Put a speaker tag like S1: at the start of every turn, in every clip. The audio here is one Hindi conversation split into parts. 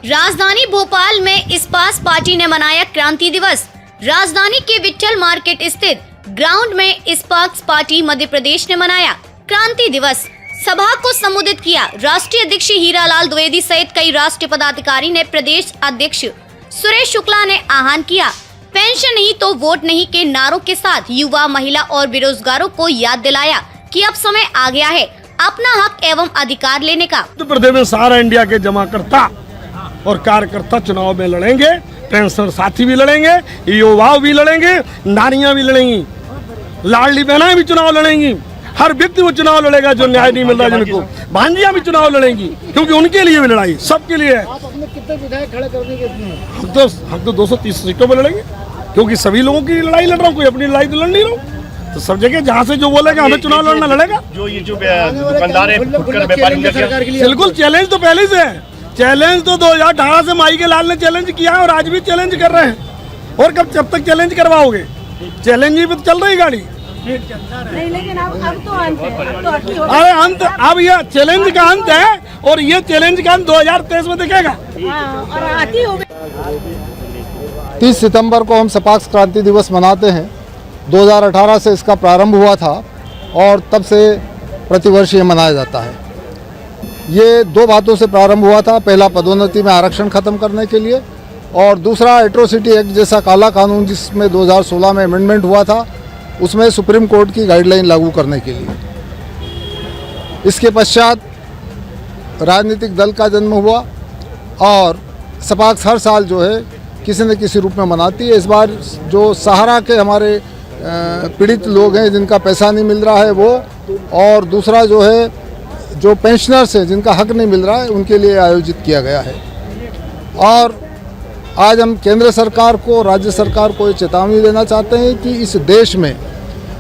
S1: राजधानी भोपाल में इस्पात पार्टी ने मनाया क्रांति दिवस। राजधानी के विट्ठल मार्केट स्थित ग्राउंड में इस्पात पार्टी मध्य प्रदेश ने मनाया क्रांति दिवस। सभा को संबोधित किया राष्ट्रीय अध्यक्ष हीरालाल द्विवेदी सहित कई राष्ट्रीय पदाधिकारी ने। प्रदेश अध्यक्ष सुरेश शुक्ला ने आह्वान किया, पेंशन नहीं तो वोट नहीं के नारों के साथ युवा, महिला और बेरोजगारों को याद दिलाया कि अब समय आ गया है अपना हक एवं अधिकार लेने का।
S2: उत्तर प्रदेश में सारा इंडिया के जमाकर्ता और कार्यकर्ता चुनाव में लड़ेंगे, पेंशन साथी भी लड़ेंगे, युवा भी लड़ेंगे, नारियां भी लड़ेंगी, लाडली बहनाएं भी चुनाव लड़ेंगी, हर व्यक्ति वो चुनाव लड़ेगा जो न्याय नहीं मिल रहा जिनको, भांजियां भी चुनाव लड़ेंगी क्योंकि उनके लिए भी लड़ाई सबके लिए है।
S3: आप अपने कितने विधायक खड़े करने के
S2: हम तो 230 सीटों पर लड़ेंगे क्योंकि सभी लोगों की लड़ाई लड़ रहा हूँ, कोई अपनी लड़ाई तो लड़ नहीं रहा हूँ। तो सब जगह जहाँ से जो बोलेगा हमें चुनाव लड़ना लड़ेगा।
S4: जो ये जो दुकानदार है सरकार के लिए
S2: बिल्कुल चैलेंज तो पहले से है। चैलेंज तो 2018 से माई के लाल ने चैलेंज किया है और आज भी चैलेंज कर रहे हैं। और जब तक चैलेंज करवाओगे? चैलेंज ही पे तो चल रही गाड़ी
S5: नहीं, लेकिन अब तो अंत है।
S2: अरे अंत, अब यह चैलेंज का अंत है और ये चैलेंज का अंत 2023 में दिखेगा।
S5: और आती होगी।
S3: 30 सितंबर को हम सपाक्स क्रांति दिवस मनाते हैं। 2018 से इसका प्रारंभ हुआ था और तब से प्रतिवर्ष ये मनाया जाता है। ये दो बातों से प्रारंभ हुआ था, पहला पदोन्नति में आरक्षण खत्म करने के लिए और दूसरा एट्रोसिटी एक्ट जैसा काला कानून जिसमें 2016 में अमेंडमेंट हुआ था, उसमें सुप्रीम कोर्ट की गाइडलाइन लागू करने के लिए। इसके पश्चात राजनीतिक दल का जन्म हुआ और सपाक्स हर साल जो है किसी न किसी रूप में मनाती है। इस बार जो सहारा के हमारे पीड़ित लोग हैं जिनका पैसा नहीं मिल रहा है वो, और दूसरा जो है जो पेंशनर्स हैं जिनका हक नहीं मिल रहा है उनके लिए आयोजित किया गया है। और आज हम केंद्र सरकार को, राज्य सरकार को ये चेतावनी देना चाहते हैं कि इस देश में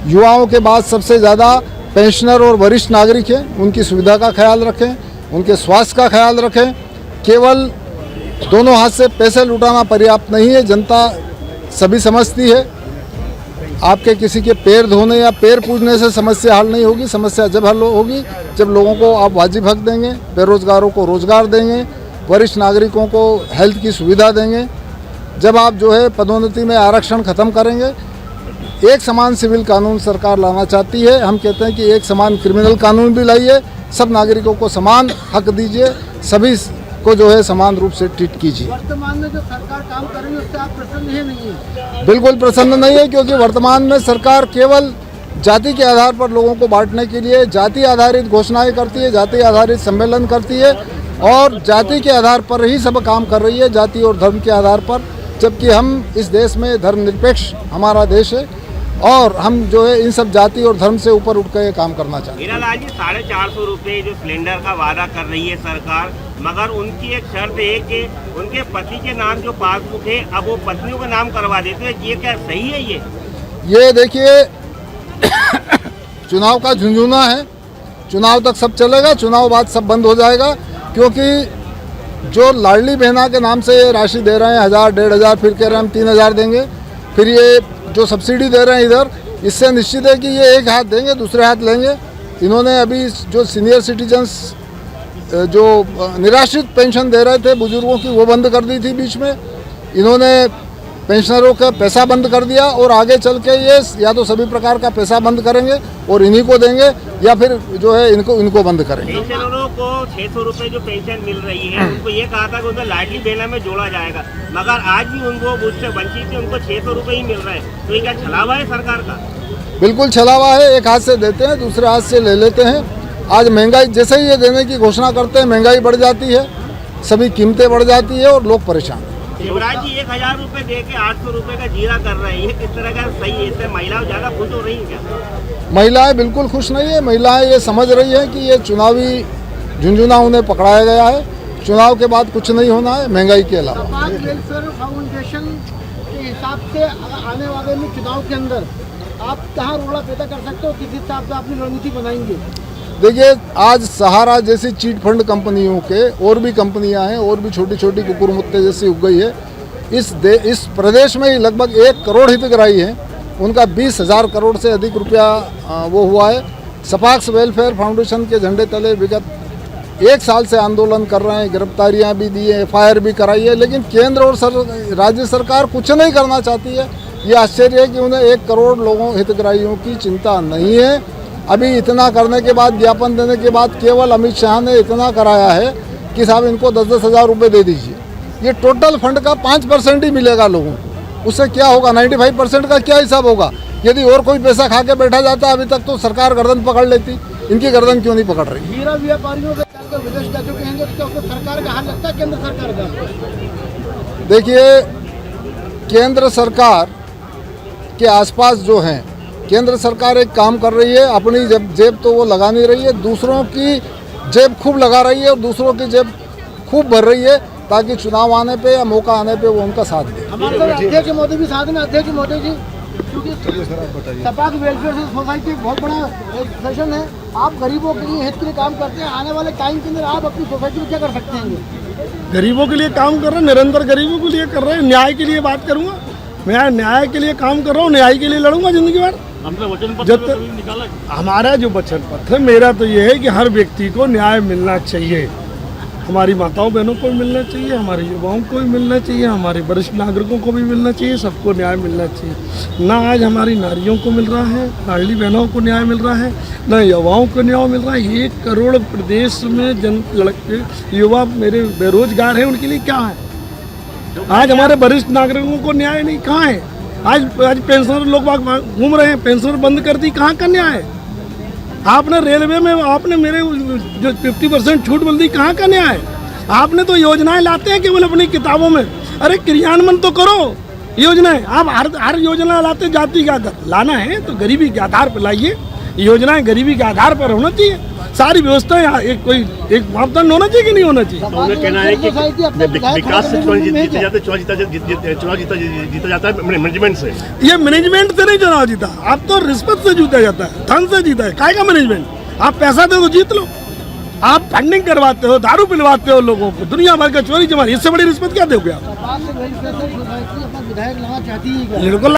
S3: युवाओं के बाद सबसे ज़्यादा पेंशनर और वरिष्ठ नागरिक हैं। उनकी सुविधा का ख्याल रखें, उनके स्वास्थ्य का ख्याल रखें। केवल दोनों हाथ से पैसे लुटाना पर्याप्त नहीं है। जनता सभी समझती है, आपके किसी के पैर धोने या पैर पूजने से समस्या हल नहीं होगी। समस्या जब हल होगी जब लोगों को आप वाजिब हक देंगे, बेरोजगारों को रोजगार देंगे, वरिष्ठ नागरिकों को हेल्थ की सुविधा देंगे, जब आप जो है पदोन्नति में आरक्षण खत्म करेंगे। एक समान सिविल कानून सरकार लाना चाहती है। हम कहते हैं कि एक समान क्रिमिनल कानून भी लाइए, सब नागरिकों को समान हक दीजिए, सभी को जो है समान रूप से ट्रीट कीजिए।
S5: वर्तमान में जो सरकार काम कर रही है उससे आप प्रसन्न है नहीं है?
S3: बिल्कुल प्रसन्न नहीं है, क्योंकि वर्तमान में सरकार केवल जाति के आधार पर लोगों को बांटने के लिए जाति आधारित घोषणाएं करती है, जाति आधारित सम्मेलन करती है और जाति के आधार पर ही सब काम कर रही है, जाति और धर्म के आधार पर। जबकि हम इस देश में धर्मनिरपेक्ष हमारा देश है और हम जो है इन सब जाति और धर्म से ऊपर उठ कर काम करना चाहते हैं।
S6: हीरालाल जी, 450 रुपये जो सिलेंडर का वादा कर रही है सरकार, मगर उनकी एक शर्त है कि उनके पति के नाम जो पासबुक है अब वो पत्नियों का नाम करवा देते हैं। ये क्या सही है? ये
S3: देखिए चुनाव का झुंझुना है, चुनाव तक सब चलेगा, चुनाव बाद सब बंद हो जाएगा। क्योंकि जो लाडली बहना के नाम से ये राशि दे रहे हैं 1000, 1500, फिर कह रहे हैं हम 3000 देंगे, फिर ये जो सब्सिडी दे रहे हैं इधर, इससे निश्चित है कि ये एक हाथ देंगे दूसरे हाथ लेंगे। इन्होंने अभी जो सीनियर सिटीजन्स जो निराश्रित पेंशन दे रहे थे बुजुर्गों की, वो बंद कर दी थी बीच में। इन्होंने पेंशनरों का पैसा बंद कर दिया और आगे चल के ये या तो सभी प्रकार का पैसा बंद करेंगे और इन्हीं को देंगे या फिर जो है इनको बंद करेंगे।
S6: पेंशनरों को 600 रुपये जो पेंशन मिल रही है, उनको ये कहा था कि उनको लाडली बहना में जोड़ा जाएगा, मगर आज भी उनको उससे वंचित है, उनको 600 रुपये ही मिल रहा है। तो ये क्या छलावा है सरकार का?
S3: बिल्कुल छलावा है। एक हाथ से देते हैं, दूसरे हाथ से ले लेते हैं। आज महंगाई जैसे ही ये देने की घोषणा करते हैं, महंगाई बढ़ जाती है, सभी कीमतें बढ़ जाती है और लोग परेशान।
S6: शिवराज जी 1000 रुपये दे के 800 रुपये का जीरा कर रहे हैं, ये किस तरह का सही है? इससे महिलाएं ज़्यादा खुश हो रही हैं क्या?
S3: महिलाएं बिल्कुल खुश नहीं है। महिलाएं ये समझ रही है कि ये चुनावी झुंझुना उन्हें पकड़ाया गया है, चुनाव के बाद कुछ नहीं होना है महंगाई के अलावा।
S5: सपाक्स वेलफेयर फाउंडेशन के हिसाब से आने वाले में चुनाव के अंदर आप कहाँ रोड़ा पैदा कर सकते हो, किस हिसाब से अपनी रणनीति बनाएंगे?
S3: देखिए, आज सहारा जैसी चीट फंड कंपनियों के और भी कंपनियां हैं और भी छोटी छोटी कुकुर मुत्ते जैसी उग गई है। इस प्रदेश में ही लगभग 1 करोड़ हितग्राही हैं, उनका 20,000 करोड़ से अधिक रुपया वो हुआ है। सपाक्स वेलफेयर फाउंडेशन के झंडे तले विगत 1 साल से आंदोलन कर रहे हैं, गिरफ्तारियां भी दी है, FIR भी कराई है, लेकिन केंद्र और राज्य सरकार कुछ नहीं करना चाहती है। ये आश्चर्य है कि उन्हें 1 करोड़ लोगों हितग्राहियों की चिंता नहीं है। अभी इतना करने के बाद, ज्ञापन देने के बाद, केवल अमित शाह ने इतना कराया है कि साहब इनको 10-10 हज़ार रुपये दे दीजिए। ये टोटल फंड का 5% ही मिलेगा लोगों को। उससे क्या होगा? 95% का क्या हिसाब होगा? यदि और कोई पैसा खा के बैठा जाता अभी तक तो सरकार गर्दन पकड़ लेती। इनकी गर्दन क्यों नहीं पकड़ रही?
S5: हीरा व्यापारियों के चलकर विदेश जा चुके हैं, तो सरकार का हाल लगता है केंद्र सरकार का?
S3: देखिए, केंद्र सरकार के आसपास जो हैं, केंद्र सरकार एक काम कर रही है, अपनी जेब तो वो लगा नहीं रही है, दूसरों की जेब खूब लगा रही है और दूसरों की जेब खूब भर रही है, ताकि चुनाव आने पे या मौका आने पे वो उनका साथ दे।
S5: हमारे साथ अध्यक्ष मोदी भी साथ में। अध्यक्ष मोदी जी, क्योंकि सपाक वेलफेयर सोसाइटी एक बहुत बड़ा एसोसिएशन है, आप गरीबों के लिए हित के लिए काम करते हैं, आने वाले टाइम के अंदर आप अपनी सोसाइटी में क्या कर सकते हैं?
S2: गरीबों के लिए काम कर रहे हैं, निरंतर गरीबों के लिए कर रहे हैं। न्याय के लिए बात करूंगा, मैं न्याय के लिए काम कर रहा हूँ, न्याय के लिए लड़ूंगा जिंदगी भर। हमारा जो वचन पत्र है, मेरा तो ये है कि हर व्यक्ति को न्याय मिलना चाहिए। हमारी माताओं बहनों को भी मिलना चाहिए, हमारे युवाओं को भी मिलना चाहिए, हमारे वरिष्ठ नागरिकों को भी मिलना चाहिए, सबको न्याय मिलना चाहिए। ना आज हमारी नारियों को मिल रहा है, लाडली बहनों को न्याय मिल रहा है, ना युवाओं को न्याय मिल रहा है। 1 करोड़ प्रदेश में लड़के युवा मेरे बेरोजगार हैं, उनके लिए क्या है? आज हमारे वरिष्ठ नागरिकों को न्याय नहीं, कहाँ है? आज पेंशनर लोग घूम रहे हैं, पेंशनर बंद कर दी, कहाँ का न्याय है? आपने रेलवे में आपने मेरे जो 50% छूट मिल दी, कहाँ का न्याय है? आपने तो योजनाएं लाते हैं केवल अपनी किताबों में, अरे क्रियान्वयन तो करो योजनाएं। आप हर योजना लाते, जाति का आधार लाना है तो गरीबी के आधार पर लाइए। योजनाएं गरीबी के आधार पर होना चाहिए, सारी व्यवस्थाएं एक मापदंड होना चाहिए कि नहीं होना चाहिए?
S4: उनका कहना है कि विकास से चुनाव जीता जाता है मैनेजमेंट से।
S2: ये मैनेजमेंट से नहीं चुनाव जीता, अब तो रिश्वत से जीता जाता है, धन से जीता है। काय का मैनेजमेंट? आप पैसा दो तो जीत लो। आप फंडिंग करवाते हो, दारू पिलवाते हो लोगों को, दुनिया भर का चोरी चमारी, इससे बड़ी रिश्वत क्या दोगे आप?
S5: विधायक लाना चाहती है।
S2: बिल्कुल।